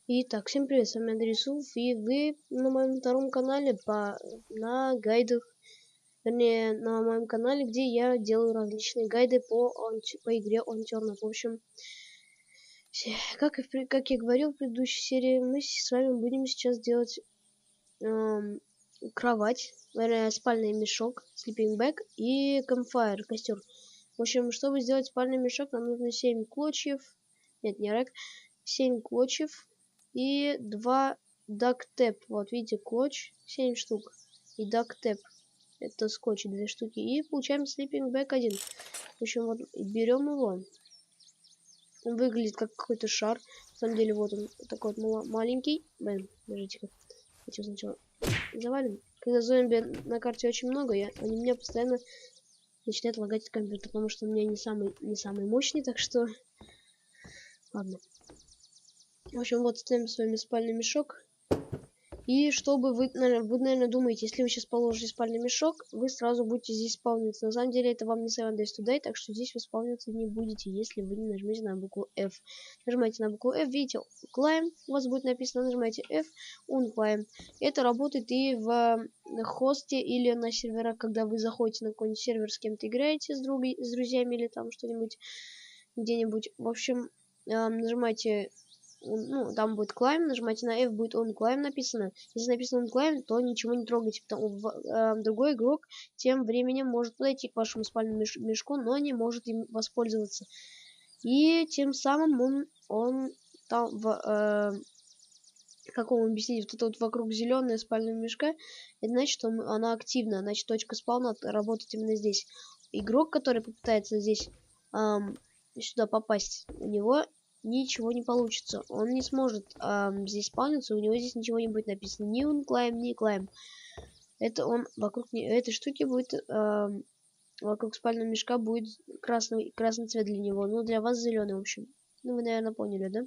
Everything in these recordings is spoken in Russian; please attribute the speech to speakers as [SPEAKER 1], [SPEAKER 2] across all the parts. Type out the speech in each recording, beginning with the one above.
[SPEAKER 1] Итак, всем привет, с вами Андрей Суф, и вы на моем втором канале на гайдах, вернее, на моем канале, где я делаю различные гайды по игре Unturned. В общем, как я говорил в предыдущей серии, мы с вами будем сейчас делать кровать, вернее, спальный мешок, sleeping bag и campfire, костер. В общем, чтобы сделать спальный мешок, нам нужно 7 клочьев, нет, не рэк, 7 клочьев и 2 дактеп. Вот видите, клочь 7 штук и дактеп. Это скотч 2 штуки. И получаем sleeping bag 1. В общем, вот берем его. Он выглядит как какой-то шар. На самом деле, вот он такой вот маленький. Блин, подождите-ка. Давайте сначала завалим. Когда зомби на карте очень много, они меня постоянно начинает лагать компьютер, потому что у меня не самый мощный, так что ладно. В общем, вот ставим с вами спальный мешок. И чтобы вы, наверное, думаете, если вы сейчас положите спальный мешок, вы сразу будете здесь спавниться. На самом деле, это вам не 7 Days to Die, так что здесь вы спавниться не будете, если вы не нажмете на букву F. Нажимаете на букву F, видите, climb, у вас будет написано, нажимаете F, unclimb. Это работает и в хосте или на серверах, когда вы заходите на какой-нибудь сервер, с кем-то играете, с друзьями или там что-нибудь, где-нибудь. В общем, нажимаете... Ну, там будет climb, нажимаете на F, будет on climb написано. Если написано on climb, то ничего не трогайте, потому другой игрок тем временем может подойти к вашему спальному мешку, но не может им воспользоваться. И тем самым он там как вам объяснить, вот это вот вокруг зеленая спального мешка, это значит, что она активна, значит точка спавна работает именно здесь. Игрок, который попытается здесь сюда попасть, у него ничего не получится. Он не сможет здесь спавниться, у него здесь ничего не будет написано. Ни он клайм, ни клайм. Это он вокруг этой штуки будет, вокруг спального мешка будет красный цвет для него. Ну, для вас зеленый, в общем. Ну, вы, наверное, поняли, да?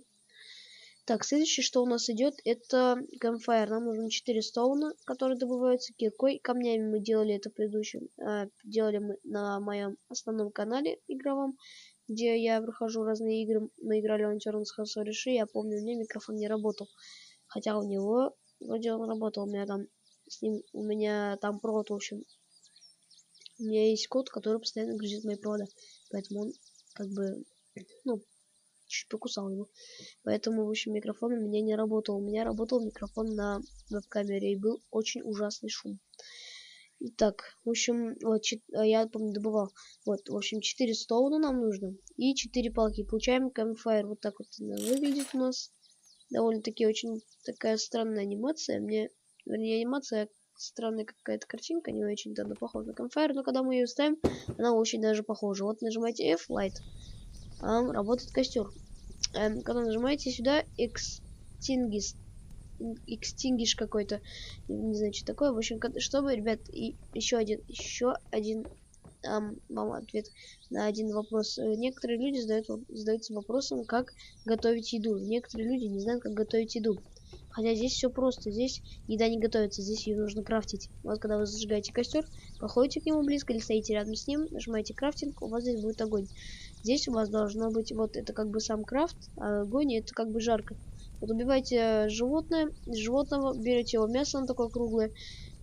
[SPEAKER 1] Так, следующее, что у нас идет, это campfire. Нам нужно 4 стоуна, которые добываются киркой. Камнями мы делали это в предыдущем. Делали мы на моем основном канале игровом, где я прохожу разные игры. Мы играли в Unturned с Хасориши. Я помню, у меня микрофон не работал. Хотя у него вроде он работал. У меня там провод, в общем. У меня есть код, который постоянно грузит мои провода. Поэтому он как бы, ну, чуть покусал его. Поэтому, в общем, микрофон у меня не работал. У меня работал микрофон на веб-камере и был очень ужасный шум. Итак, в общем, вот, я помню, добывал. Вот, в общем, 4 стоуна нам нужно и 4 палки. Получаем campfire. Вот так вот она выглядит у нас. Довольно-таки очень такая странная анимация. Вернее, анимация странная какая-то картинка, не очень-то она похожа на campfire, но когда мы ее ставим, она очень даже похожа. Вот нажимаете F, light, работает костер. Когда нажимаете сюда, extinguish какой-то, не знаю, что такое. В общем, чтобы, ребят, и еще один вам ответ на один вопрос. Некоторые люди задаются вопросом, как готовить еду. Некоторые люди не знают, как готовить еду. Хотя здесь все просто. Здесь еда не готовится, здесь ее нужно крафтить. Вот когда вы зажигаете костер, подходите к нему близко или стоите рядом с ним, нажимаете крафтинг, у вас здесь будет огонь. Здесь у вас должно быть, вот это как бы сам крафт, а огонь это как бы жарко. Вот убиваете животное, животного, берете его мясо, оно такое круглое,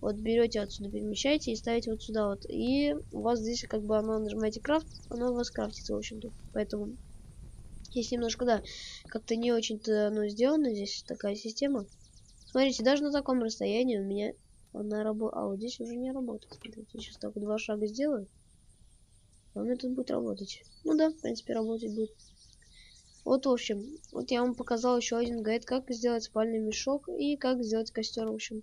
[SPEAKER 1] вот берете отсюда, перемещаете и ставите вот сюда вот. И у вас здесь как бы оно, нажимаете крафт, оно у вас крафтится, в общем-то. Поэтому есть немножко, да, как-то не очень-то оно сделано здесь, такая система. Смотрите, даже на таком расстоянии у меня она работает. А вот здесь уже не работает. Смотрите, сейчас так 2 шага сделаю. А у меня тут будет работать. Ну да, в принципе, работать будет. Вот, в общем, вот я вам показал еще один гайд, как сделать спальный мешок и как сделать костер, в общем.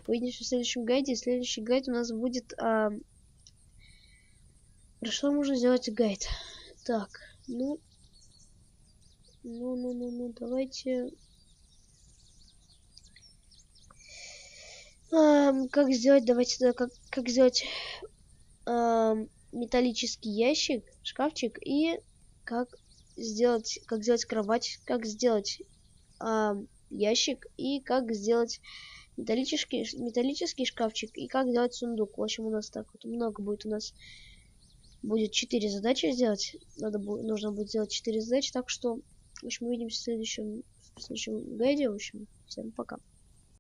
[SPEAKER 1] Увидимся в следующем гайде. Следующий гайд у нас будет... Про что можно сделать гайд? Так, ну, давайте... как сделать, давайте, как сделать металлический ящик, шкафчик и как сделать кровать, как сделать ящик и как сделать металлический шкафчик и как сделать сундук. В общем, у нас так вот много будет. У нас будет 4 задачи сделать. Нужно будет сделать 4 задачи, так что, в общем, увидимся в в следующем гайде. В общем, всем пока.